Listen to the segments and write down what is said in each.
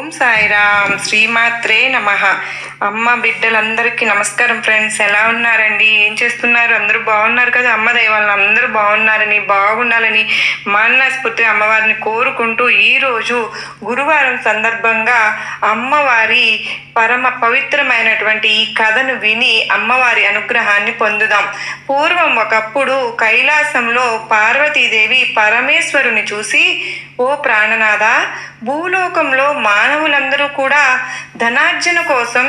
ఓం సాయిరామ్. శ్రీమాత్రే నమః. అమ్మ బిడ్డలందరికీ నమస్కారం ఫ్రెండ్స్. ఎలా ఉన్నారండి? ఏం చేస్తున్నారు? అందరూ బాగున్నారు కదా? అమ్మ దైవాలను అందరూ బాగున్నారని, బాగుండాలని మనస్ఫూర్తిగా అమ్మవారిని కోరుకుంటూ ఈరోజు గురువారం సందర్భంగా అమ్మవారి పరమ పవిత్రమైనటువంటి ఈ కథను విని అమ్మవారి అనుగ్రహాన్ని పొందుదాం. పూర్వం ఒకప్పుడు కైలాసంలో పార్వతీదేవి పరమేశ్వరుని చూసి, ఓ ప్రాణనాథ, భూలోకంలో మానవులందరూ కూడా ధనార్జన కోసం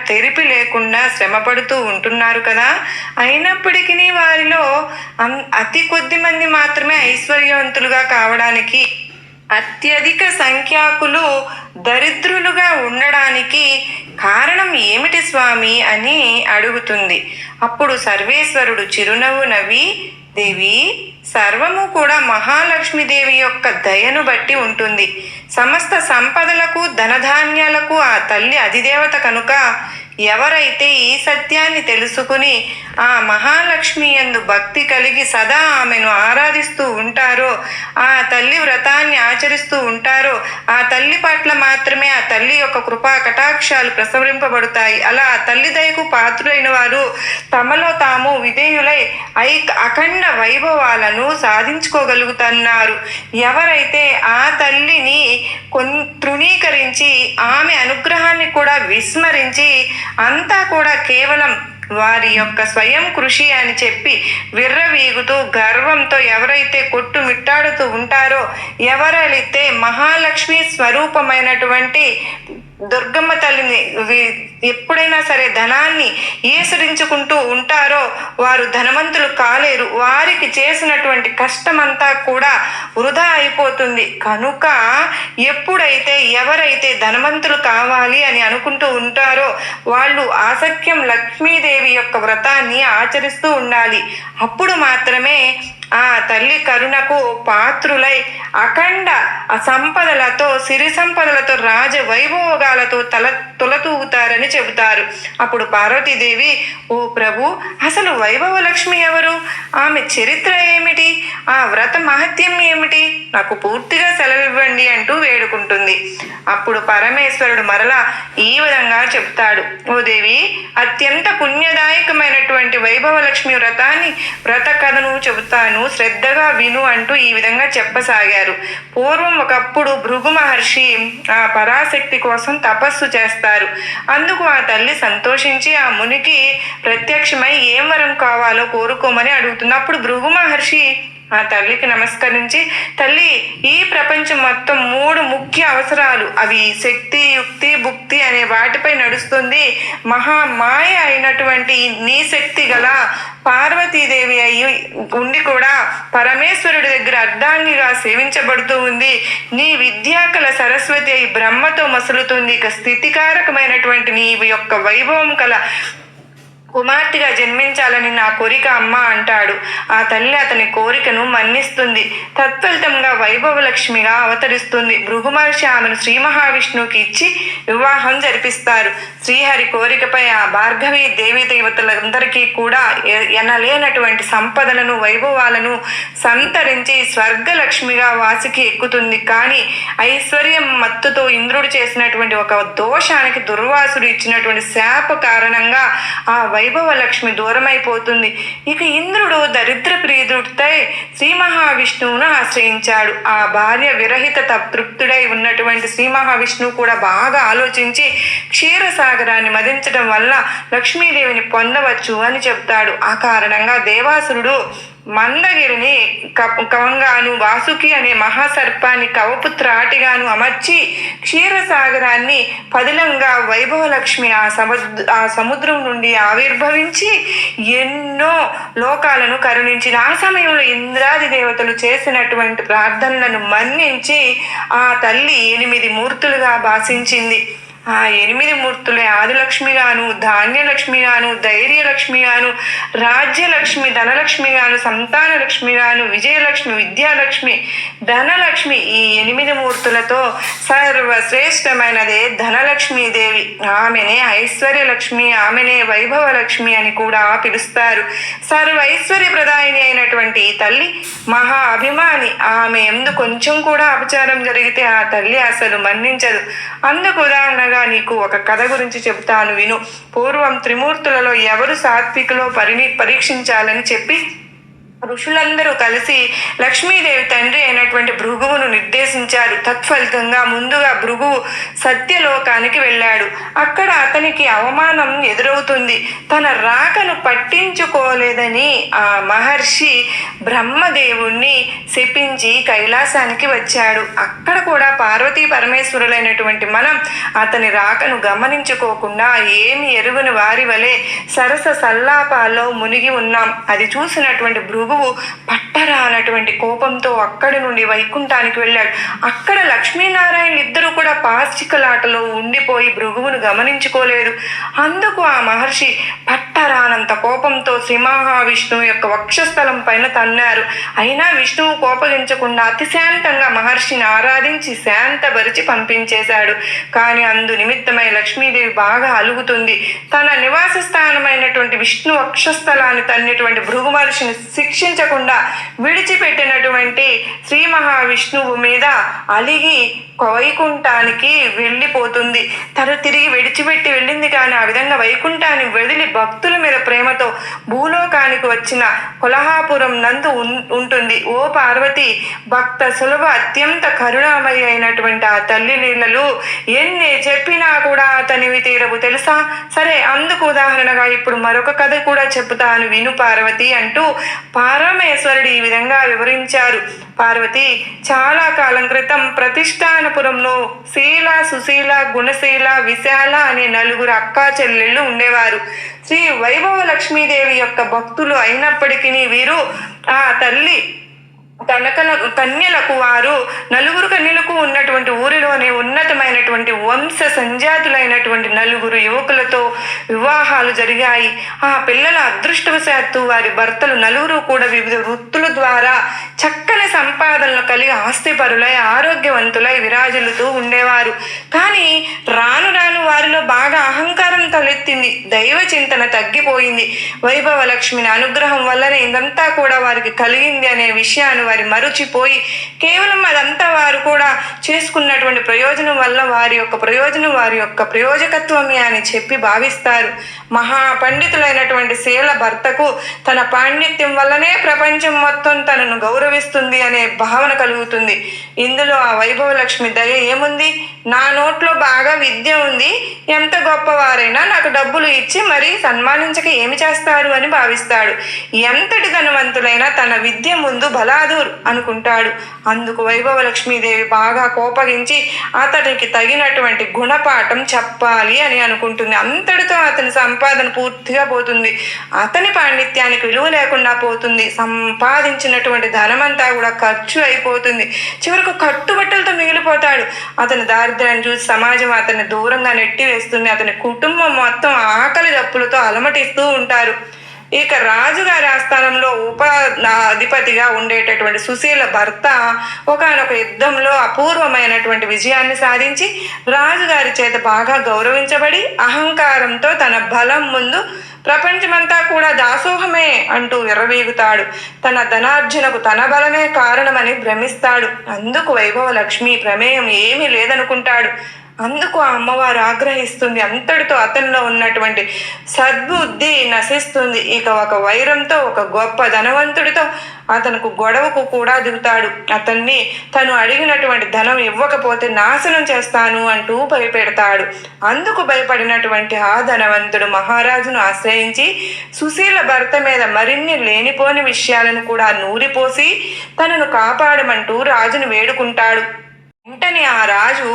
తెరిపి లేకుండా శ్రమపడుతూ ఉంటున్నారు కదా, అయినప్పటికీ వారిలో అతి కొద్ది మంది మాత్రమే ఐశ్వర్యవంతులుగా కావడానికి, అత్యధిక సంఖ్యాకులు దరిద్రులుగా ఉండడానికి కారణం ఏమిటి స్వామి అని అడుగుతుంది. అప్పుడు సర్వేశ్వరుడు చిరునవ్వు నవ్వి, దేవి, సర్వము కూడా మహాలక్ష్మీదేవి యొక్క దయను బట్టి ఉంటుంది. సమస్త సంపదలకు ధనధాన్యాలకు ఆ తల్లి అధిదేవత కనుక ఎవరైతే ఈ సత్యాన్ని తెలుసుకుని ఆ మహాలక్ష్మి యందు భక్తి కలిగి సదా ఆమెను ఆరాధిస్తూ ఉంటారో, ఆ తల్లి వ్రతాన్ని ఆచరిస్తూ ఉంటారో, ఆ తల్లి పట్ల మాత్రమే ఆ తల్లి యొక్క కృపా కటాక్షాలు ప్రసరింపబడతాయి. అలా ఆ తల్లి దయకు పాత్రులైన వారు తమలో తాము విధేయులై అఖండ వైభవాలను సాధించుకోగలుగుతున్నారు. ఎవరైతే ఆ తల్లిని తృణీకరించి ఆమె అనుగ్రహాన్ని కూడా విస్మరించి అంతా కూడా కేవలం వారి యొక్క స్వయం కృషి అని చెప్పి విర్రవీగుతూ గర్వంతో ఎవరైతే కొట్టుమిట్టాడుతూ ఉంటారో, ఎవరైతే మహాలక్ష్మి స్వరూపమైనటువంటి దుర్గమ్మ తల్లిని ఎప్పుడైనా సరే ధనాన్ని ఈసరించుకుంటూ ఉంటారో వారు ధనవంతులు కాలేరు. వారికి చేసినటువంటి కష్టమంతా కూడా వృధా అయిపోతుంది. కనుక ఎప్పుడైతే ఎవరైతే ధనవంతులు కావాలి అని అనుకుంటూ ఉంటారో వాళ్ళు ఆసక్యం లక్ష్మీదేవి యొక్క వ్రతాన్ని ఆచరిస్తూ ఉండాలి. అప్పుడు మాత్రమే ఆ తల్లి కరుణకు పాత్రులై అఖండ సంపదలతో, సిరి సంపదలతో, రాజ వైభోగాలతో తొలతూగుతారని చెబుతారు. అప్పుడు పార్వతీదేవి, ఓ ప్రభు, అసలు వైభవలక్ష్మి ఎవరు? ఆమె చరిత్ర ఏమిటి? ఆ వ్రత మహత్యం ఏమిటి? నాకు పూర్తిగా సెలవివ్వండి అంటూ వేడుకుంటుంది. అప్పుడు పరమేశ్వరుడు మరలా ఈ విధంగా చెప్తాడు. ఓ దేవి, అత్యంత పుణ్యదాయకమైనటువంటి వైభవలక్ష్మి వ్రత కథను చెబుతాను, శ్రద్ధగా విను అంటూ ఈ విధంగా చెప్పసాగారు. పూర్వం ఒకప్పుడు భృగు మహర్షి ఆ పరాశక్తి కోసం తపస్సు చేస్తారు. అందుకు ఆ తల్లి సంతోషించి ఆ మునికి ప్రత్యక్షమై ఏం వరం కావాలో కోరుకోమని అడుగుతుంది. అప్పుడు భృగు మహర్షి ఆ తల్లికి నమస్కరించి, తల్లి, ఈ ప్రపంచం మొత్తం 3 ముఖ్య అవసరాలు, అవి శక్తి, యుక్తి, భుక్తి అనే వాటిపై నడుస్తుంది. మహామాయ అయినటువంటి నీ శక్తి గల పార్వతీదేవి అయి ఉండి కూడా పరమేశ్వరుడి దగ్గర అర్ధాంగిగా సేవించబడుతూ ఉంది. నీ విద్యాకల సరస్వతి అయి బ్రహ్మతో మసులుతుంది. ఇక స్థితికారకమైనటువంటి నీ యొక్క వైభవం కల కుమార్తెగా జన్మించాలని నా కోరిక అమ్మ అంటాడు. ఆ తల్లి అతని కోరికను మన్నిస్తుంది. తత్ఫలితంగా వైభవలక్ష్మిగా అవతరిస్తుంది. భృగు మహర్షి ఆమెను శ్రీ మహావిష్ణువుకి ఇచ్చి వివాహం జరిపిస్తారు. శ్రీహరి కోరికపై ఆ భార్గవి దేవీ దేవతలందరికీ కూడా ఎనలేనటువంటి సంపదలను, వైభవాలను సంతరించి స్వర్గలక్ష్మిగా వాసికి ఎక్కుతుంది. కానీ ఐశ్వర్యం మత్తుతో ఇంద్రుడు చేసినటువంటి ఒక దోషానికి దుర్వాసుడు ఇచ్చినటువంటి శాప కారణంగా ఆ వైభవలక్ష్మి దూరమైపోతుంది. ఇక ఇంద్రుడు దరిద్ర ప్రియుడిపై శ్రీ మహావిష్ణువును ఆశ్రయించాడు. ఆ భార్య విరహిత తృప్తుడై ఉన్నటువంటి శ్రీ మహావిష్ణువు కూడా బాగా ఆలోచించి క్షీరసాగరాన్ని మదించడం వల్ల లక్ష్మీదేవిని పొందవచ్చు అని చెప్తాడు. ఆ కారణంగా దేవాసురుడు మందగిరిని కవంగాను, వాసుకి అనే మహాసర్పాన్ని కవపు త్రాటిగాను అమర్చి క్షీరసాగరాన్ని పదిలంగా వైభవలక్ష్మి ఆ సముద్రం నుండి ఆవిర్భవించి ఎన్నో లోకాలను కరుణించిన ఆ సమయంలో ఇంద్రాది దేవతలు చేసినటువంటి ప్రార్థనలను మన్నించి ఆ తల్లి 8 మూర్తులుగా భాషించింది. ఆ 8 మూర్తులే ఆదిలక్ష్మిగాను, ధాన్యలక్ష్మిగాను, ధైర్యలక్ష్మిగాను, రాజ్యలక్ష్మి, ధనలక్ష్మిగాను, సంతానలక్ష్మిగాను, విజయలక్ష్మి, విద్యాలక్ష్మి, ధనలక్ష్మి, ఈ 8 మూర్తులతో సర్వశ్రేష్టమైనదే ధనలక్ష్మీదేవి. ఆమెనే ఐశ్వర్యలక్ష్మి, ఆమెనే వైభవలక్ష్మి అని కూడా పిలుస్తారు. సర్వైశ్వర్య ప్రదాయిని అయినటువంటి ఈ తల్లి మహా అభిమాని. ఆమె ఎందు కొంచెం కూడా అపచారం జరిగితే ఆ తల్లి అసలు మన్నించదు. అందుకు ఉదాహరణగా నీకు ఒక కథ గురించి చెబుతాను విను. పూర్వం త్రిమూర్తులలో ఎవరు సాత్వికులో పరీక్షించాలని చెప్పి ఋషులందరూ కలిసి లక్ష్మీదేవి తండ్రి అయినటువంటి భృగువును నిర్దేశించారు. తత్ఫలితంగా ముందుగా భృగువు సత్యలోకానికి వెళ్ళాడు. అక్కడ అతనికి అవమానం ఎదురవుతుంది. తన రాకను పట్టించుకోలేదని ఆ మహర్షి బ్రహ్మదేవుణ్ణి శపించి కైలాసానికి వచ్చాడు. అక్కడ కూడా పార్వతీ పరమేశ్వరులైనటువంటి మనం అతని రాకను గమనించుకోకుండా ఏమి ఎరుగని వారి వలె సరస సల్లాపాల్లో మునిగి ఉన్నాం. అది చూసినటువంటి భృగువు పట్టరానటువంటి కోపంతో అక్కడి నుండి వైకుంఠానికి వెళ్ళాడు. అక్కడ లక్ష్మీనారాయణులు ఇద్దరు కూడా పాచికలాటలో ఉండిపోయి భృగువును గమనించుకోలేదు. అందుకు ఆ మహర్షి పట్టరానంత కోపంతో శ్రీ మహావిష్ణువు యొక్క వక్షస్థలం పైన తన్నారు. అయినా విష్ణువు కోపగించకుండా అతిశాంతంగా మహర్షిని ఆరాధించి శాంతపరిచి పంపించేశాడు. కానీ అందు నిమిత్తమై లక్ష్మీదేవి బాగా అలుగుతుంది. తన నివాస స్థానమైనటువంటి విష్ణు వక్షస్థలాన్ని తన్నిటువంటి భృగు మహర్షిని శిక్షించకుండా విడిచిపెట్టినటువంటి శ్రీ మహావిష్ణువు మీద అలిగి వైకుంఠానికి వెళ్ళిపోతుంది. తను తిరిగి విడిచిపెట్టి వెళ్ళింది. కానీ ఆ విధంగా వైకుంఠాన్ని వదిలి భక్తుల మీద ప్రేమతో భూలోకానికి వచ్చిన కొల్హాపురం నందు ఉంటుంది. ఓ పార్వతి, భక్త సులభ అత్యంత కరుణామయ అయినటువంటి ఆ తల్లి నీళ్ళలు ఎన్ని చెప్పినా కూడా అతనివి తీరవు తెలుసా. సరే, అందుకు ఉదాహరణగా ఇప్పుడు మరొక కథ కూడా చెబుతాను విను పార్వతి అంటూ పరమేశ్వరుడు ఈ విధంగా వివరించారు. పార్వతి, చాలా కాలం క్రితం ప్రతిష్టానపురంలో శీల, సుశీల, గుణశీల, విశాల అనే 4 అక్కా చెల్లెళ్ళు ఉండేవారు. శ్రీ వైభవ లక్ష్మీదేవి యొక్క భక్తులు అయినప్పటికీ వీరు ఆ తల్లి కన్యలకు వారు 4 కన్యలకు ఉన్నటువంటి ఊరిలోనే ఉన్నతమైనటువంటి వంశ సంజాతులైనటువంటి 4 యువకులతో వివాహాలు జరిగాయి. ఆ పిల్లల అదృష్టవశాత్తు వారి భర్తలు 4 కూడా వివిధ వృత్తుల ద్వారా చక్కని సంపాదనలు కలిగి ఆస్తిపరులై ఆరోగ్యవంతులై విరాజిల్లుతూ ఉండేవారు. కానీ రాను రాను వారిలో బాగా అహంకారం తలెత్తింది. దైవ చింతన తగ్గిపోయింది. వైభవ లక్ష్మిని అనుగ్రహం వల్లనే ఇదంతా కూడా వారికి కలిగింది అనే విషయాన్ని వారి మరుచిపోయి కేవలం అదంతా వారు కూడా చేసుకున్నటువంటి ప్రయోజనం వల్ల వారి యొక్క ప్రయోజనం వారి యొక్క ప్రయోజకత్వమే అని చెప్పి భావిస్తారు. మహా పండితులైనటువంటి శీల భర్తకు తన పాండిత్యం వల్లనే ప్రపంచం మొత్తం తనను గౌరవిస్తుంది అనే భావన కలుగుతుంది. ఇందులో ఆ వైభవ లక్ష్మి దయ ఏముంది? నా నోట్లో బాగా విద్య ఉంది, ఎంత గొప్పవారైనా నాకు డబ్బులు ఇచ్చి మరీ సన్మానించక ఏమి చేస్తారు అని భావిస్తాడు. ఎంతటి ధనవంతులైనా తన విద్య ముందు బలాదూర్ అనుకుంటాడు. అందుకు వైభవ లక్ష్మీదేవి బాగా కోపగించి అతనికి తగినటువంటి గుణపాఠం చెప్పాలి అని అనుకుంటుంది. అంతటితో అతని సంపాదన పూర్తిగా పోతుంది. అతని పాండిత్యానికి విలువ లేకుండా పోతుంది. సంపాదించినటువంటి ధనమంతా కూడా ఖర్చు అయిపోతుంది. చివరకు కట్టుబట్టలతో మిగిలిపోతాడు. అతని దారిద్ర్యాన్ని చూసి సమాజం అతన్ని దూరంగా నెట్టివేస్తుంది. అతని కుటుంబం మొత్తం ఆకలి దప్పులతో అలమటిస్తూ ఉంటారు. ఇక రాజుగారి ఆస్థానంలో అధిపతిగా ఉండేటటువంటి సుశీల భర్త ఒకానొక యుద్ధంలో అపూర్వమైనటువంటి విజయాన్ని సాధించి రాజుగారి చేత బాగా గౌరవించబడి అహంకారంతో తన బలం ముందు ప్రపంచమంతా కూడా దాసోహమే అంటూ విర్రవీగుతాడు. తన ధనార్జనకు తన బలమే కారణమని భ్రమిస్తాడు. అందుకు వైభవ లక్ష్మి ప్రమేయం ఏమీ లేదనుకుంటాడు. అందుకు ఆ అమ్మవారు ఆగ్రహిస్తుంది. అంతటితో అతనిలో ఉన్నటువంటి సద్బుద్ధి నశిస్తుంది. ఇక ఒక వైరంతో ఒక గొప్ప ధనవంతుడితో అతనికి గొడవకు కూడా దిగుతాడు. అతన్ని తను అడిగినటువంటి ధనం ఇవ్వకపోతే నాశనం చేస్తాను అంటూ భయపెడతాడు. అందుకు భయపడినటువంటి ఆ ధనవంతుడు మహారాజును ఆశ్రయించి సుశీల భర్త మీద మరిన్ని లేనిపోని విషయాలను కూడా నూరిపోసి తనను కాపాడమంటూ రాజును వేడుకుంటాడు. వెంటనే ఆ రాజు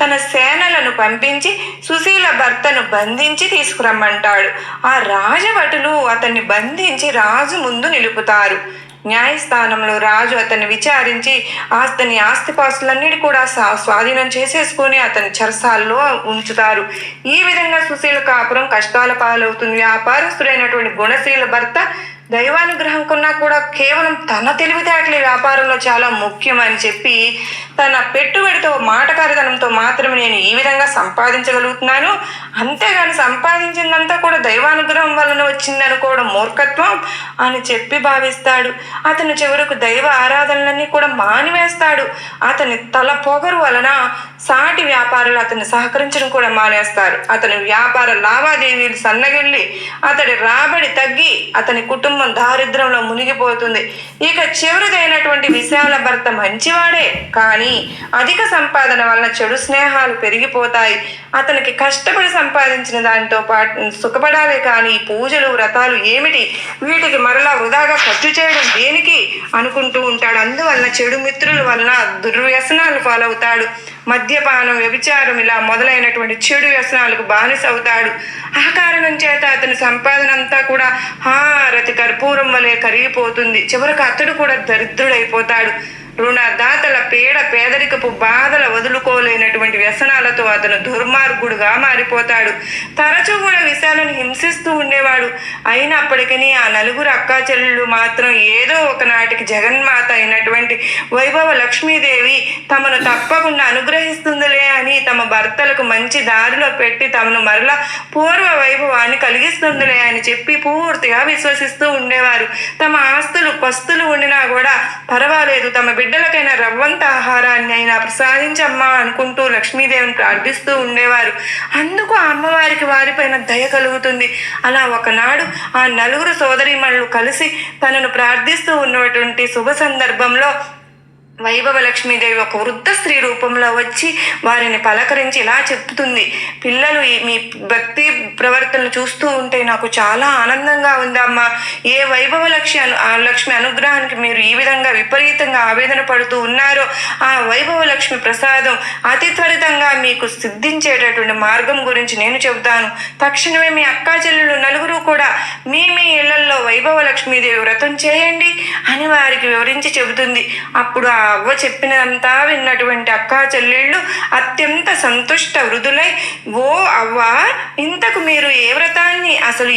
తన సేనలను పంపించి సుశీల భర్తను బంధించి తీసుకురమ్మంటాడు. ఆ రాజభటులు అతన్ని బంధించి రాజు ముందు నిలుపుతారు. న్యాయస్థానంలో రాజు అతన్ని విచారించి ఆస్తిపాస్తులన్నిటి కూడా స్వాధీనం చేసేసుకొని అతని చెరసాల్లో ఉంచుతారు. ఈ విధంగా సుశీల కాపురం కష్టాల పాలవుతుంది. వ్యాపారస్తుడైనటువంటి గుణశీల భర్త దైవానుగ్రహం కొన్నా కూడా కేవలం తన తెలివితేటలే వ్యాపారంలో చాలా ముఖ్యం అని చెప్పి తన పెట్టుబడితో మాటకారితనంతో మాత్రమే నేను ఈ విధంగా సంపాదించగలుగుతున్నాను, అంతేగాని సంపాదించిందంతా కూడా దైవానుగ్రహం వలన వచ్చింది అనుకోవడం మూర్ఖత్వం అని చెప్పి భావిస్తాడు. అతను చివరకు దైవ ఆరాధనలన్నీ కూడా మానివేస్తాడు. అతని తల పొగరు వలన సాటి వ్యాపారులు అతన్ని సహకరించడం కూడా మానేస్తారు. అతని వ్యాపార లావాదేవీలు సన్నగిల్లి అతడి రాబడి తగ్గి అతని కుటుంబం దారిద్ర్యంలో మునిగిపోతుంది. ఇక చివరిదైనటువంటి విశాల భర్త మంచివాడే, కానీ అధిక సంపాదన వలన చెడు స్నేహాలు పెరిగిపోతాయి. అతనికి కష్టపడి సంపాదించిన దానితో పాటు సుఖపడాలే కానీ ఈ పూజలు వ్రతాలు ఏమిటి, వీటికి మరలా వృధాగా ఖర్చు చేయడం దేనికి అనుకుంటూ ఉంటాడు. అందువలన చెడు మిత్రుల వలన దుర్వ్యసనాలు పాలవుతాడు. మద్యపానం, వ్యభిచారం ఇలా మొదలైనటువంటి చెడు వ్యసనాలకు బానిస అవుతాడు. ఆ కారణం చేత అతని సంపాదన అంతా కూడా హారతి కర్పూరం వలె కరిగిపోతుంది. చివరకు అతడు కూడా దరిద్రుడైపోతాడు. రుణదాతల పేదరికపు బాధల వదులుకోలేనటువంటి వ్యసనాలతో అతను దుర్మార్గుడుగా మారిపోతాడు. తరచూ కూడా విశాలను హింసిస్తూ ఉండేవాడు. అయినప్పటికీ ఆ నలుగురు అక్కా చెల్లెళ్ళు మాత్రం ఏదో ఒకనాటికి జగన్మాత అయినటువంటి వైభవ లక్ష్మీదేవి తమను తప్పకుండా అనుగ్రహిస్తుందిలే అని తమ భర్తలకు మంచి దారిలో పెట్టి తమను మరలా పూర్వ వైభవాన్ని కలిగిస్తుందిలే అని చెప్పి పూర్తిగా విశ్వసిస్తూ ఉండేవారు. తమ ఆస్తులు పస్తులు ఉండినా కూడా పర్వాలేదు, తమ బిడ్డలకైనా రవ్వంత ఆహారాన్ని అయినా ప్రసాదించమ్మా అనుకుంటూ లక్ష్మీదేవిని ప్రార్థిస్తూ ఉండేవారు. అందుకు ఆ అమ్మవారికి వారిపైన దయ కలుగుతుంది. అలా ఒకనాడు ఆ నలుగురు సోదరీమణులు కలిసి తనను ప్రార్థిస్తూ ఉన్నటువంటి శుభ సందర్భంలో వైభవ లక్ష్మీదేవి ఒక వృద్ధ స్త్రీ రూపంలో వచ్చి వారిని పలకరించి ఇలా చెప్తుంది, పిల్లలు మీ భక్తి ప్రవర్తనలు చూస్తూ ఉంటే నాకు చాలా ఆనందంగా ఉందమ్మా. ఏ వైభవ లక్ష్మి అనుగ్రహానికి మీరు ఈ విధంగా విపరీతంగా ఆవేదన పడుతూ ఉన్నారో ఆ వైభవ లక్ష్మి ప్రసాదం అతి త్వరితంగా మీకు సిద్ధించేటటువంటి మార్గం గురించి నేను చెబుతాను. తక్షణమే మీ అక్కా చెల్లెళ్ళు నలుగురు కూడా మీ ఇళ్లల్లో వైభవ లక్ష్మీదేవి వ్రతం చేయండి అని వారికి వివరించి చెబుతుంది. అప్పుడు ఆ అవ్వ చెప్పినదంతా విన్నటువంటి అక్కా చెల్లెళ్ళు అత్యంత సంతుష్ట వృద్ధులై, ఓ అవ్వ, ఇంతకు మీరు ఏ వ్రతాన్ని అసలు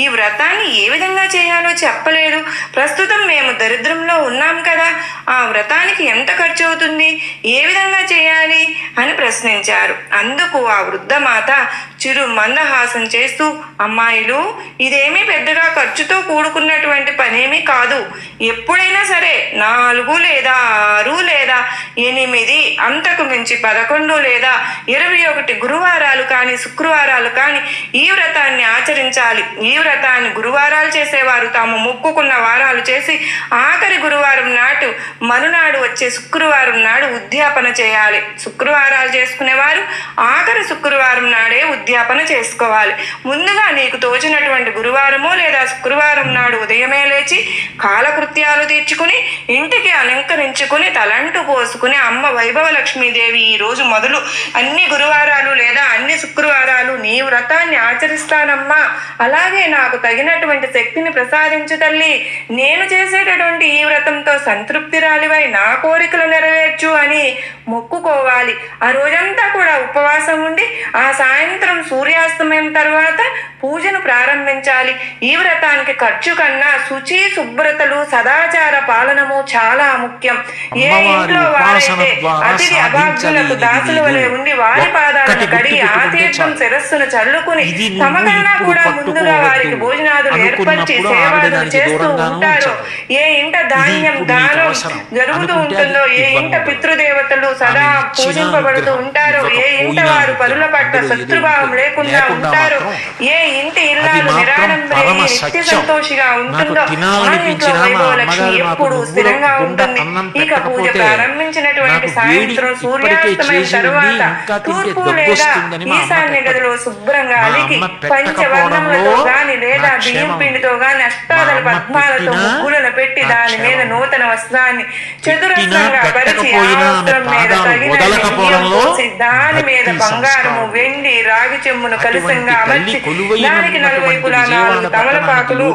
ఈ వ్రతాన్ని ఏ విధంగా చేయాలో చెప్పలేదు. ప్రస్తుతం మేము దరిద్రంలో ఉన్నాం కదా, ఆ వ్రతానికి ఎంత ఖర్చు అవుతుంది, ఏ విధంగా చేయాలి అని ప్రశ్నించారు. అందుకు ఆ వృద్ధమాత చిరు మందహాసం చేస్తూ, అమ్మాయిలు, ఇదేమీ పెద్దగా ఖర్చుతో కూడుకున్నటువంటి పనేమీ కాదు. ఎప్పుడైనా సరే 4 లేదా 6 లేదా 8 అంతకు మించి 11 లేదా 21 గురువారాలు కానీ శుక్రవారాలు కానీ ఈ వ్రతాన్ని ఆచరించాలి. ఈ వ్రతాన్ని గురువారాలు చేసేవారు తాము మొక్కుకున్న వారాలు చేసి ఆఖరి గురువారం నాటు మరునాడు వచ్చే శుక్రవారం నాడు ఉద్యాపన చేయాలి. శుక్రవారాలు చేసుకునేవారు ఆఖరి శుక్రవారం నాడే ఉద్యాపన చేసుకోవాలి. ముందుగా నీకు తోచినటువంటి గురువారమో లేదా శుక్రవారం నాడు ఉదయమే లేచి కాలకృత్యాలు తీర్చుకుని ఇంటికి అలంకరించుకుని తలంటు పోసుకుని అమ్మ వైభవ లక్ష్మీదేవి ఈ రోజు మొదలు అన్ని గురువారాలు లేదా అన్ని శుక్రవారాలు నీ వ్రతాన్ని ఆచరిస్తానమ్మా, అలాగే నాకు తగినటువంటి శక్తిని ప్రసాదించు తల్లి, నేను చేసేటటువంటి ఈ వ్రతంతో సంతృప్తిరాలివై నా కోరికలు నెరవేర్చు అని మొక్కుకోవాలి. ఆ రోజంతా కూడా ఉపవాసం ఉండి ఆ సాయంత్రం సూర్యాస్తమయం తర్వాత పూజను ప్రారంభించాలి. ఈ వ్రతానికి ఖర్చు కన్నా శుచి శుభ్రతలు సదాచార పాలనము చాలా ముఖ్యం. ఏ ఇంట్లో వారైతే అతిథి అభాగ్యులకు దాసుల వలె ఉండి వారి పాదాలను కడిగి ఆ తీర్థం శిరస్సును చల్లుకుని తమకన్నా కూడా ముందుగా వారికి భోజనాదులు ఏర్పరిచి సేవలు చేస్తూ ఉంటారో, ఏ ఇంట ధాన్యం దానం జరుగుతూ ఉంటుందో, ఏ ఇంట పితృదేవతలు సదా పూజింపబడుతూ ఉంటారో, ఏ ఇంట వారు పరుల పట్ల శత్రుభావం లేకుండా ఉంటారో, ఏ ఇంటి ఇల్లాలు నిరాడంబరి నిత్య సంతోషిగా ఉంటుందో ఆ ఇంట్లో వైభవ లక్ష్మి ఎప్పుడు స్థిరంగా ఉంటుంది. ఇక పూజ ప్రారంభించినటువంటి సాయంత్రం సూర్యాస్తమయం తరువాత తూర్పు లేదా ఈశాన్య గదిలో శుభ్రంగా అలికి పంచవర్ణములతో గాని లేదా బియ్యం పిండితో గాని అష్టాదల పద్మాలతో ముగ్గులను పెట్టి దాని మీద నూతన వస్త్రాన్ని చతురస్రంగా పరిచి ఆ వస్త్రం మీద తగిన దాని మీద బంగారము వెండి రాగి చెమ్మును కలిసంగా అమర్చి దానికి నలువైపులా 4 తమలపాకులు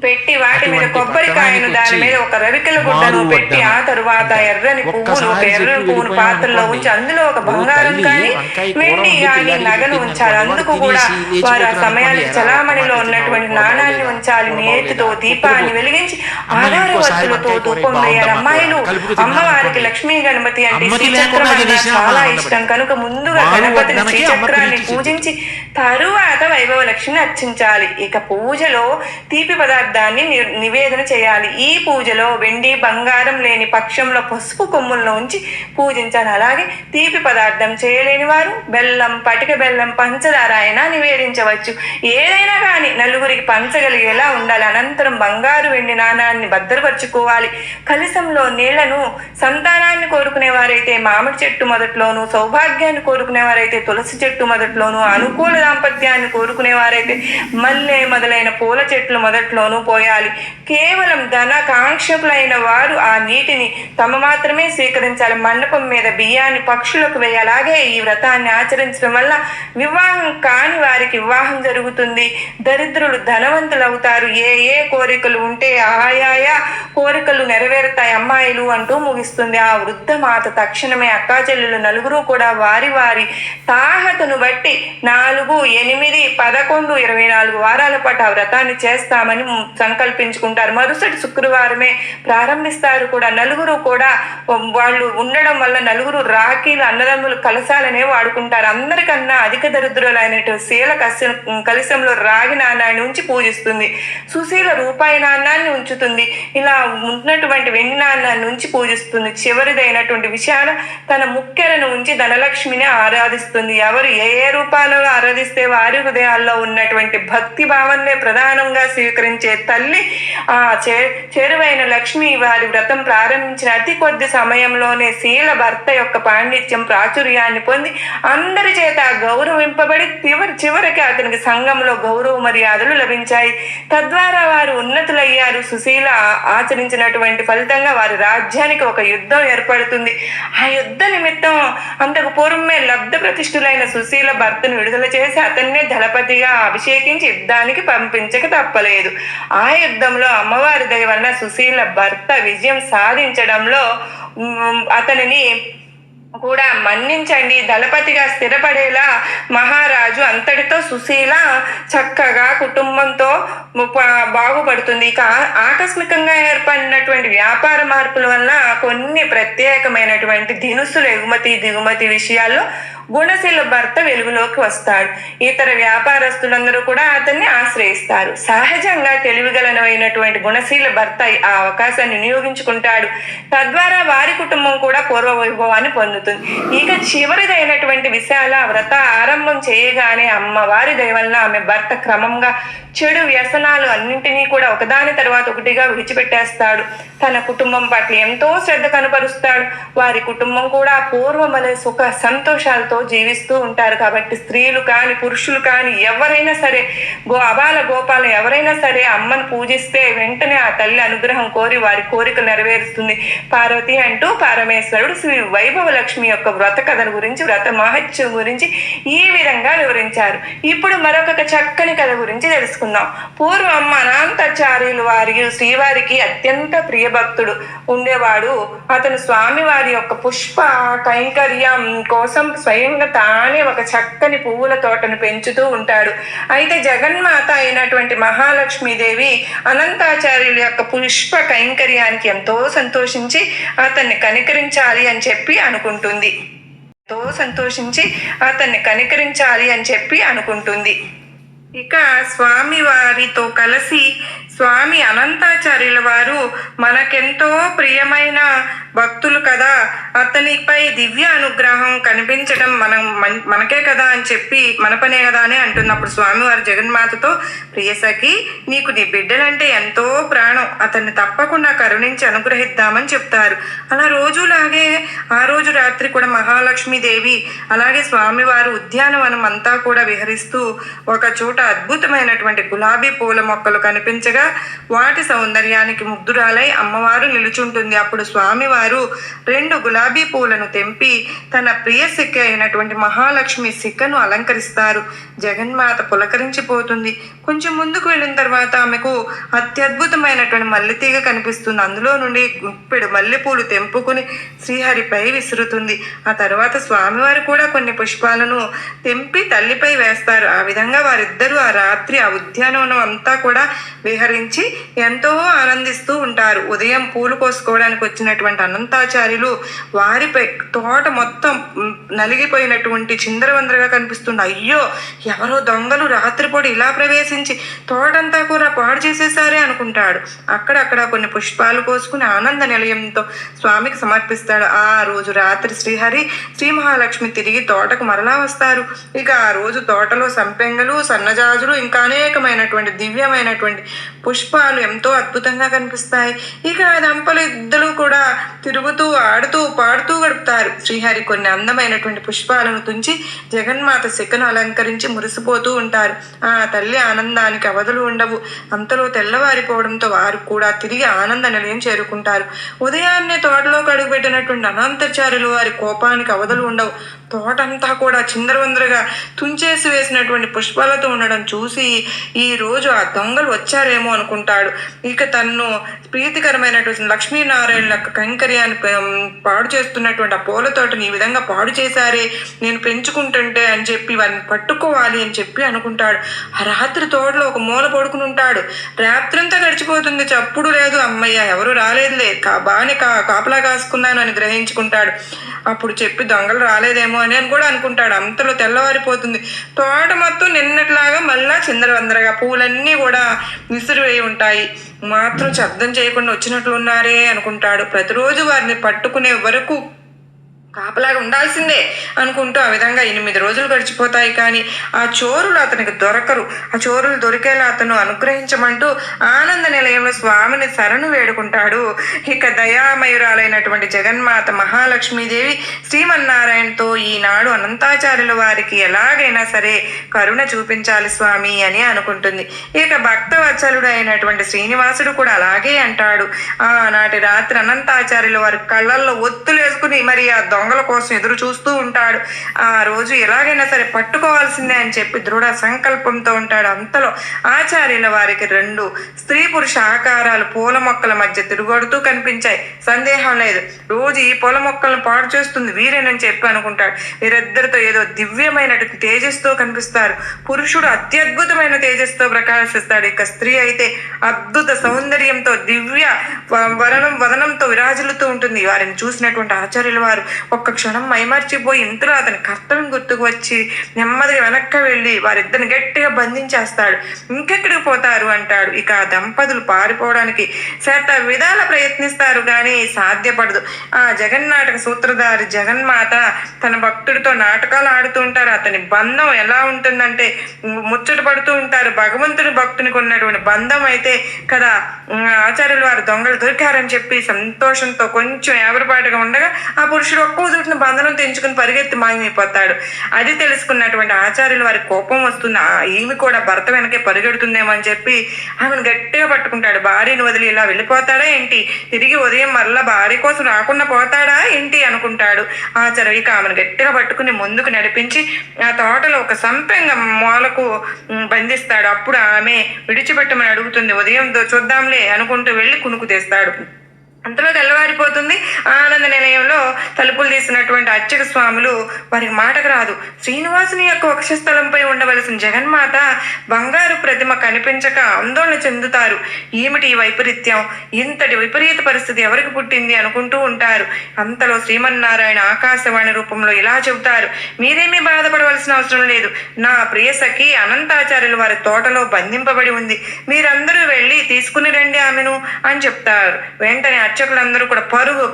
పెట్టి వాటి మీద కొబ్బరికాయను దాని మీద ఒక రవికెల గుడ్డను పెట్టి ఆ తరువాత ఎర్రని పువ్వులు ఒక ఎర్రని పువ్వును పాత్రలో ఉంచి అందులో ఒక బంగారం కానీ వెండి కానీ నగను ఉంచాలి. అందుకు కూడా వారు ఆ సమయానికి చలామణిలో ఉన్నటువంటి నాణాన్ని ఉంచాలి. నేతితో దీపాన్ని వెలిగించి ఆధార వత్తులతో ధూపం వేయాలి. అమ్మాయిలు అమ్మవారికి లక్ష్మీ గణపతి అంటే శ్రీచక్రం అన్నా చాలా ఇష్టం కనుక ముందుగా గణపతిని శ్రీచక్రాన్ని పూజించి తరువాత వైభవ లక్ష్మిని అర్చించాలి. ఇక పూజలో తీపి పదార్థాన్ని నివేదన చేయాలి. ఈ పూజలో వెండి బంగారం లేని పక్షంలో పసుపు కొమ్ములను ఉంచి పూజించాలి. అలాగే తీపి పదార్థం చేయలేని వారు బెల్లం, పటిక బెల్లం, పంచదార అయినా నివేదించవచ్చు. ఏదైనా కానీ నలుగురికి పంచగలిగేలా ఉండాలి. అనంతరం బంగారు వెండి నాణాన్ని భద్రపరుచుకోవాలి. కలశంలో నీళ్లను సంతానాన్ని కోరుకునే వారైతే మామిడి చెట్టు మొదట్లోనూ, సౌభాగ్యాన్ని కోరుకునే వారైతే తులసి చెట్టు మొదట్లోనూ, అనుకూల దాంపత్యాన్ని కోరుకునే వారైతే మల్లె మొదలైన పూల చెట్లు మొదట్లోనూ పోయాలి. కేవలం ధన కాంక్షకులైన వారు ఆ నీటిని తమ మాత్రమే స్వీకరించాలి. మండపం మీద బియ్యాన్ని పక్షులకు వేయాలి. అలాగే ఈ వ్రతాన్ని ఆచరించడం వల్ల వివాహం కాని వారికి వివాహం జరుగుతుంది. దరిద్రులు ధనవంతులు అవుతారు. ఏ కోరికలు ఉంటే ఆయా కోరికలు నెరవేరుతాయి అమ్మాయిలు అంటూ ముగిస్తుంది. ఆ వృద్ధ మాత తక్షణమే అక్కాచెల్లెలు నలుగురు కూడా వారి వారి తాహతను బట్టి 4, 8, 11, 24 వారాల పాటు ఆ వ్రతాన్ని చేస్తామని సంకల్పించుకుంటారు. మరుసటి శుక్రవారమే ప్రారంభిస్తారు కూడా. నలుగురు కూడా వాళ్ళు ఉండడం వల్ల నలుగురు రాఖీలు అన్నదమ్ములు కలశాలనే వాడుకుంటారు. అందరికన్నా అధిక దరిద్రులైనటువంటి శీల కలశంలో రాగి నాణాన్ని ఉంచి పూజిస్తుంది. సుశీల రూపాయి నాణాన్ని ఉంచుతుంది. ఇలా ఉన్నటువంటి వెండి నాణాన్ని ఉంచి పూజిస్తుంది. చివరిదైనటువంటి విషయాన తన ముక్కెలను ఉంచి ధనలక్ష్మిని ఆరాధిస్తుంది. ఎవరు ఏ రూపాలలో ఆరాధిస్తే వారి హృదయాల్లో ఉన్నటువంటి భక్తి భావన్నే ప్రధానంగా స్వీకరించే తల్లి ఆ చేరువైన లక్ష్మి వారి వ్రతం ప్రారంభించిన అతి కొద్ది సమయంలోనే శీల భర్త యొక్క పాండిత్యం ప్రాచుర్యాన్ని పొంది అందరి చేత గౌరవింపబడి చివరికి అతనికి సంఘంలో గౌరవ మర్యాదలు లభించాయి. తద్వారా వారు ఉన్నతులయ్యారు. సుశీల ఆచరించినటువంటి ఫలితంగా వారి రాజ్యానికి ఒక యుద్ధం ఏర్పడుతుంది. ఆ యుద్ధ నిమిత్తం అంతకు పూర్వమే లబ్ధ ప్రతిష్ఠులైన సుశీల భర్తను విడుదల చేసి అతన్నే దళపతిగా అభిషేకించి యుద్ధానికి పంపించక తప్పలేదు. ఆ యుద్ధంలో అమ్మవారి దయ వలన సుశీల భర్త విజయం సాధించడంలో అతనిని కూడా మన్నించండి దళపతిగా స్థిరపడేలా మహారాజు అంతటితో సుశీల చక్కగా కుటుంబంతో బాగుపడుతుంది. ఇక ఆకస్మికంగా ఏర్పడినటువంటి వ్యాపార మార్పుల వల్ల కొన్ని ప్రత్యేకమైనటువంటి దినుసులు ఎగుమతి దిగుమతి విషయాల్లో గుణశీల భర్త వెలుగులోకి వస్తాడు. ఇతర వ్యాపారస్తులందరూ కూడా అతన్ని ఆశ్రయిస్తారు. సహజంగా తెలివిగలనైనటువంటి గుణశీల భర్త ఆ అవకాశాన్ని వినియోగించుకుంటాడు. తద్వారా వారి కుటుంబం కూడా పూర్వ వైభవాన్ని పొందుతుంది. ఇక చివరిదైనటువంటి విశాల వ్రత ఆరంభం చేయగానే అమ్మవారి దయ వలన ఆమె భర్త క్రమంగా చెడు వ్యసనాలు అన్నింటినీ కూడా ఒకదాని తర్వాత ఒకటిగా విడిచిపెట్టేస్తాడు. తన కుటుంబం పట్ల ఎంతో శ్రద్ధ కనపరుస్తాడు. వారి కుటుంబం కూడా పూర్వమలే సుఖ సంతోషాలతో జీవిస్తూ ఉంటారు. కాబట్టి స్త్రీలు కానీ పురుషులు కానీ ఎవరైనా సరే అబాల గోపాలం ఎవరైనా సరే అమ్మను పూజిస్తే వెంటనే ఆ తల్లి అనుగ్రహం కోరి వారి కోరిక నెరవేరుస్తుంది. పార్వతి అంటూ పరమేశ్వరుడు శ్రీ వైభవ లక్ష్మి యొక్క వ్రత కథల గురించి వ్రత మహత్యం గురించి ఈ విధంగా వివరించారు. ఇప్పుడు మరొక చక్కని కథ గురించి తెలుసుకుందాం. పూర్వం అనంతాచార్యులు శ్రీవారికి అత్యంత ప్రియభక్తుడు ఉండేవాడు. అతను స్వామివారి యొక్క పుష్ప కైంకర్యం కోసం స్వయంగా తానే ఒక చక్కని పువ్వుల తోటను పెంచుతూ ఉంటాడు. అయితే జగన్మాత అయినటువంటి మహాలక్ష్మీదేవి అనంతాచార్యుల యొక్క పుష్ప కైంకర్యానికి ఎంతో సంతోషించి అతన్ని కనికరించాలి అని చెప్పి అనుకుంటుంది. ఇక స్వామి వారితో కలిసి స్వామి అనంతాచార్యుల వారు మనకెంతో ప్రియమైన భక్తులు కదా, అతనిపై దివ్య అనుగ్రహం కనిపించడం మనకే కదా అని చెప్పి మన పనే కదా అని అంటున్నప్పుడు స్వామివారు జగన్మాతతో, ప్రియసఖి నీకు నీ బిడ్డలంటే ఎంతో ప్రాణం, అతన్ని తప్పకుండా కరుణించి అనుగ్రహిద్దామని చెప్తారు. అలా రోజులాగే ఆ రోజు రాత్రి కూడా మహాలక్ష్మీదేవి అలాగే స్వామివారు ఉద్యానవనం అంతా కూడా విహరిస్తూ ఒక చోట అద్భుతమైనటువంటి గులాబీ పూల మొక్కలు కనిపించగా వాటి సౌందర్యానికి ముగ్ధురాలై అమ్మవారు నిలుచుంటుంది. అప్పుడు స్వామివారు వారు 2 గులాబీ పూలను తెంపి తన ప్రియ సిక్క అయినటువంటి మహాలక్ష్మి సిక్కను అలంకరిస్తారు. జగన్మాత పులకరించిపోతుంది. కొంచెం ముందుకు వెళ్ళిన తర్వాత ఆమెకు అత్యద్భుతమైనటువంటి మల్లెతీగ కనిపిస్తుంది. అందులో నుండి గుప్పెడు మల్లెపూలు తెంపుకుని శ్రీహరిపై విసురుతుంది. ఆ తర్వాత స్వామివారు కూడా కొన్ని పుష్పాలను తెంపి తల్లిపై వేస్తారు. ఆ విధంగా వారిద్దరూ ఆ రాత్రి ఆ ఉద్యానవనం అంతా కూడా విహరించి ఎంతో ఆనందిస్తూ ఉంటారు. ఉదయం పూలు కోసుకోవడానికి వచ్చినటువంటి అనంతాచార్యులు వారిపై తోట మొత్తం నలిగిపోయినటువంటి చిందరవందరగా కనిపిస్తుంది. అయ్యో, ఎవరో దొంగలు రాత్రిపూట ఇలా ప్రవేశించి తోటంతా కూడా పాడు చేసేసారే అనుకుంటాడు. అక్కడక్కడ కొన్ని పుష్పాలు కోసుకుని ఆనంద నిలయంతో స్వామికి సమర్పిస్తాడు. ఆ రోజు రాత్రి శ్రీహరి శ్రీ మహాలక్ష్మి తిరిగి తోటకు మరలా వస్తారు. ఇక ఆ రోజు తోటలో సంపెంగలు, సన్నజాజులు ఇంకా అనేకమైనటువంటి దివ్యమైనటువంటి పుష్పాలు ఎంతో అద్భుతంగా కనిపిస్తాయి. ఇక ఆ దంపలు ఇద్దరు కూడా తిరుగుతూ ఆడుతూ పాడుతూ గడుపుతారు. శ్రీహరి కొన్ని అందమైనటువంటి పుష్పాలను తుంచి జగన్మాత శిఖను అలంకరించి మురిసిపోతూ ఉంటారు. ఆ తల్లి ఆనందానికి అవధులు ఉండవు. అంతలో తెల్లవారిపోవడంతో వారు కూడా తిరిగి ఆనంద నిలయం చేరుకుంటారు. ఉదయాన్నే తోటలోకి అడుగుపెట్టినటువంటి అనంతాచార్యులు వారి కోపానికి అవధులు ఉండవు. తోటంతా కూడా చిందరవందరగా తుంచేసి వేసినటువంటి పుష్పాలతో ఉండడం చూసి ఈ రోజు ఆ దొంగలు వచ్చారేమో అనుకుంటాడు. ఇక తన్ను ప్రీతికరమైనటువంటి లక్ష్మీనారాయణ కైంకర్యాన్ని పాడు చేస్తున్నటువంటి ఆ పూల తోటని ఈ విధంగా పాడు చేశారే, నేను పెంచుకుంటుంటే అని చెప్పి వారిని పట్టుకోవాలి అని చెప్పి అనుకుంటాడు. ఆ రాత్రి తోటలో ఒక మూల పడుకుని ఉంటాడు. రాత్రంతా గడిచిపోతుంది, చప్పుడు లేదు. అమ్మయ్య, ఎవరు రాలేదులే, బాగానే కాపలా కాసుకున్నాను అని గ్రహించుకుంటాడు. అప్పుడు చెప్పి దొంగలు రాలేదేమో అని కూడా అనుకుంటాడు. అంతలో తెల్లవారిపోతుంది. తోట మొత్తం నిన్నట్లాగా మళ్ళా చిందరవందరగా పూలన్నీ కూడా విసిరివేయి ఉంటాయి. మాత్రం శబ్దం చేయకుండా వచ్చినట్లు ఉన్నారే అనుకుంటాడు. ప్రతిరోజు వారిని పట్టుకునే వరకు కాపలాగా ఉండాల్సిందే అనుకుంటూ ఆ విధంగా 8 రోజులు గడిచిపోతాయి. కానీ ఆ చోరులు అతనికి దొరకరు. ఆ చోరులు దొరికేలా అతను అనుగ్రహించమంటూ ఆనంద నిలయంలో స్వామిని శరణు వేడుకుంటాడు. ఇక దయామయురాలైనటువంటి జగన్మాత మహాలక్ష్మీదేవి శ్రీమన్నారాయణతో ఈనాడు అనంతాచార్యుల వారికి ఎలాగైనా సరే కరుణ చూపించాలి స్వామి అని అనుకుంటుంది. ఇక భక్తవత్సలుడు అయినటువంటి శ్రీనివాసుడు కూడా అలాగే అంటాడు. ఆనాటి రాత్రి అనంతాచార్యుల వారి కళ్ళల్లో ఒత్తులేసుకుని మరి ఆ దొంగల కోసం ఎదురు చూస్తూ ఉంటాడు. ఆ రోజు ఎలాగైనా సరే పట్టుకోవాల్సిందే అని చెప్పి దృఢ సంకల్పంతో ఉంటాడు. అంతలో ఆచార్యుల వారికి 2 స్త్రీ పురుష ఆకారాలు పూల మొక్కల మధ్య తిరుగొడుతూ కనిపించాయి. సందేహం లేదు, రోజు ఈ పూల మొక్కలను పాడు చేస్తుంది వీరేనని చెప్పి అనుకుంటాడు. వీరిద్దరితో ఏదో దివ్యమైన తేజస్తో కనిపిస్తారు. పురుషుడు అత్యద్భుతమైన తేజస్తో ప్రకాశిస్తాడు. ఇక స్త్రీ అయితే అద్భుత సౌందర్యంతో దివ్య వదనంతో విరాజులుతూ ఉంటుంది. వారిని చూసినటువంటి ఆచార్యుల వారు ఒక్క క్షణం మైమర్చిపోయి ఇంతలో అతని కర్తవ్యం గుర్తుకు వచ్చి నెమ్మదిగా వెనక్కి వెళ్ళి వారిద్దరిని గట్టిగా బంధించేస్తాడు. ఇంకెక్కడికి పోతారు అంటాడు. ఇక ఆ దంపతులు పారిపోవడానికి శత విధాల ప్రయత్నిస్తారు కానీ సాధ్యపడదు. ఆ జగన్నాటక సూత్రధారి జగన్మాత తన భక్తుడితో నాటకాలు ఆడుతూ ఉంటారు. అతని బంధం ఎలా ఉంటుందంటే ముచ్చట పడుతూ ఉంటారు. భగవంతుని భక్తునికి ఉన్నటువంటి బంధం అయితే కదా ఆచార్యులు వారు దొంగలు దొరికారని చెప్పి సంతోషంతో కొంచెం ఎవరిపాటుగా ఉండగా ఆ పురుషుడు ఒక్కో దుటిని బంధనం తెంచుకుని పరిగెత్తి మాయమైపోతాడు. అది తెలుసుకున్నటువంటి ఆచార్యులు వారి కోపం వస్తుంది. ఈమె కూడా భర్త వెనకే పరిగెడుతుందేమో అని చెప్పి ఆమెను గట్టిగా పట్టుకుంటాడు. భార్యను వదిలి ఇలా వెళ్ళిపోతాడా ఏంటి, తిరిగి ఉదయం మరలా భార్య కోసం రాకుండా పోతాడా ఏంటి అనుకుంటాడు. ఆచార్య ఇక ఆమెను గట్టిగా పట్టుకుని ముందుకు నడిపించి ఆ తోటలో ఒక సంపెంగ మూలకు బంధిస్తాడు. అప్పుడు ఆమె విడిచిపెట్టమని అడుగుతుంది. ఉదయం చూద్దాంలే అనుకుంటూ వెళ్ళి కునుకు తెస్తాడు. అంతలో తెల్లవారిపోతుంది. ఆనంద నిలయంలో తలుపులు తీసినటువంటి అర్చక స్వాములు వారికి మాటకు రాదు. శ్రీనివాసుని యొక్క వక్షస్థలంపై ఉండవలసిన జగన్మాత బంగారు ప్రతిమ కనిపించక ఆందోళన చెందుతారు. ఏమిటి ఈ వైపరీత్యం, ఇంతటి విపరీత పరిస్థితి ఎవరికి పుట్టింది అనుకుంటూ ఉంటారు. అంతలో శ్రీమన్నారాయణ ఆకాశవాణి రూపంలో ఇలా చెబుతారు, మీరేమీ బాధపడవలసిన అవసరం లేదు. నా ప్రియసఖి అనంతాచార్యులు వారి తోటలో బంధింపబడి ఉంది. మీరందరూ వెళ్ళి తీసుకుని రండి ఆమెను అని చెప్తారు. వెంటనే అర్చకులందరూ కూడా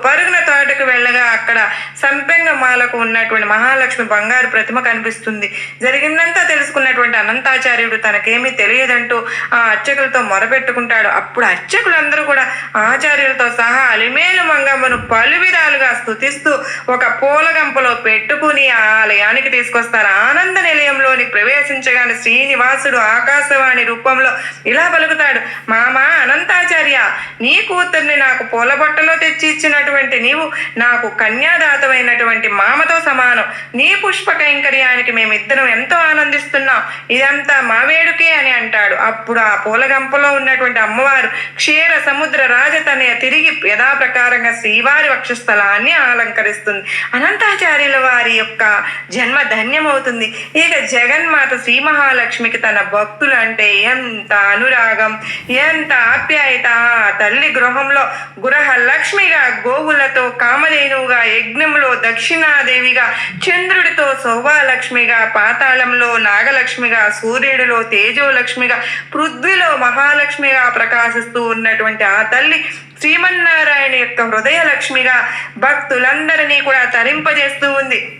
పరుగున తోటకు వెళ్ళగా అక్కడ సంపెంగ మాలకు ఉన్నటువంటి మహాలక్ష్మి బంగారు ప్రతిమ కనిపిస్తుంది. జరిగిందంతా తెలుసుకున్నటువంటి అనంతాచార్యుడు తనకేమీ తెలియదంటూ ఆ అర్చకులతో మొరపెట్టుకుంటాడు. అప్పుడు అర్చకులందరూ కూడా ఆచార్యులతో సహా అలిమేలు మంగమ్మను పలు విధాలుగా స్తుతిస్తూ ఒక పూలగంపలో పెట్టుకుని ఆ ఆలయానికి తీసుకొస్తారు. ఆనంద నిలయంలోని ప్రవేశించగానే శ్రీనివాసుడు ఆకాశవాణి రూపంలో ఇలా పలుకుతాడు, మామా అనంతాచార్య, నీ కూతుర్ని నాకు పూలబొట్టలో తెచ్చి ఇచ్చినటువంటి నీవు నాకు కన్యాదాతమైనటువంటి మామతో సమానం. నీ పుష్ప కైంకర్యానికి మేమిద్దరం ఎంతో ఆనందిస్తున్నాం. ఇదంతా మా వేడుకే అని అంటాడు. అప్పుడు ఆ పూలగంపలో ఉన్నటువంటి అమ్మవారు క్షీర సముద్ర రాజతనయ తిరిగి యథాప్రకారంగా శ్రీవారి వక్షస్థలాన్ని అలంకరిస్తుంది. అనంతాచార్యుల వారి యొక్క జన్మ ధన్యమవుతుంది. ఇక జగన్మాత శ్రీ మహాలక్ష్మికి తన భక్తులు అంటే ఎంత అనురాగం, ఎంత ఆప్యాయత. తల్లి గృహంలో గృహలక్ష్మిగా, గోవులతో కామధేనువుగా, యజ్ఞంలో దక్షిణాదేవిగా, చంద్రుడితో శోభాలక్ష్మిగా, పాతాళంలో నాగలక్ష్మిగా, సూర్యుడిలో తేజోలక్ష్మిగా, పృథ్వీలో మహాలక్ష్మిగా ప్రకాశిస్తూ ఉన్నటువంటి ఆ తల్లి శ్రీమన్నారాయణ యొక్క హృదయ లక్ష్మిగా భక్తులందరినీ కూడా తరింపజేస్తూ ఉంది.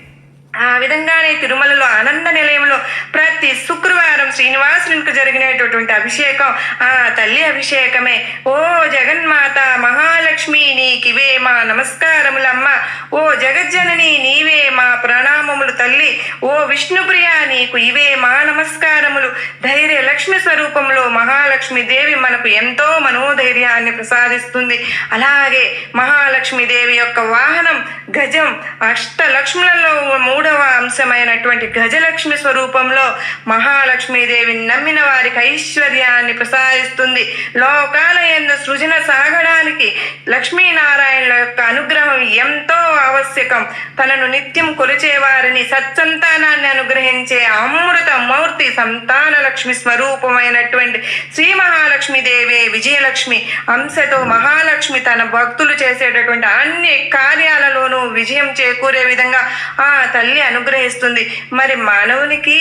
ఆ విధంగానే తిరుమలలో ఆనంద నిలయంలో ప్రతి శుక్రవారం శ్రీనివాసునికి జరిగినటువంటి అభిషేకం ఆ తల్లి అభిషేకమే. ఓ జగన్మాత మహాలక్ష్మి నీకివే మా నమస్కారములమ్మ. ఓ జగజ్జనని నీవే మా ప్రణామములు తల్లి. ఓ విష్ణుప్రియ నీకు ఇవే మా నమస్కారములు. ధైర్య లక్ష్మి స్వరూపంలో మహాలక్ష్మి దేవి మనకు ఎంతో మనోధైర్యాన్ని ప్రసాదిస్తుంది. అలాగే మహాలక్ష్మి దేవి యొక్క వాహనం గజం. అష్టలక్ష్ములలో మూడవ అంశమైనటువంటి గజలక్ష్మి స్వరూపంలో మహాలక్ష్మీదేవి నమ్మిన వారికి ఐశ్వర్యాన్ని ప్రసాదిస్తుంది. లోకాల యందు సృజన సాగడానికి లక్ష్మీనారాయణుల యొక్క అనుగ్రహం ఎంతో ఆవశ్యకం. తనను నిత్యం కొలిచేవారిని సత్సంతానాన్ని అనుగ్రహించే అమృత మూర్తి సంతాన లక్ష్మి స్వరూపమైనటువంటి శ్రీ మహాలక్ష్మీదేవి విజయలక్ష్మి అంశతో మహాలక్ష్మి తన భక్తులు చేసేటటువంటి అన్ని కార్యాలలోనూ విజయం చేకూరే విధంగా ఆ తల్లి అనుగ్రహిస్తుంది. మరి మానవునికి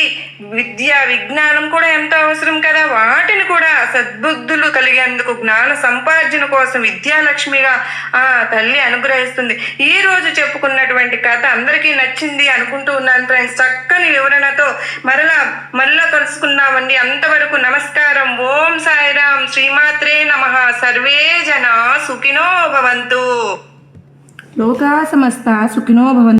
విద్య విజ్ఞానం కూడా ఎంతో అవసరం కదా. వాటిని కూడా సద్బుద్ధులు కలిగేందుకు జ్ఞాన సంపార్జన కోసం విద్యాలక్ష్మిగా ఆ తల్లి అనుగ్రహిస్తుంది. ఈ రోజు చెప్పుకున్నటువంటి కథ అందరికీ నచ్చింది అనుకుంటూ ఉన్నాను ఫ్రెండ్స్. చక్కని వివరణతో మరలా కలుసుకున్నామండి. అంతవరకు నమస్కారం. ఓం సాయిరాం. శ్రీమాత్రే నమః. సర్వే జనా సుఖినో భవంతు. లోకా సమస్త సుఖినో భవంతు.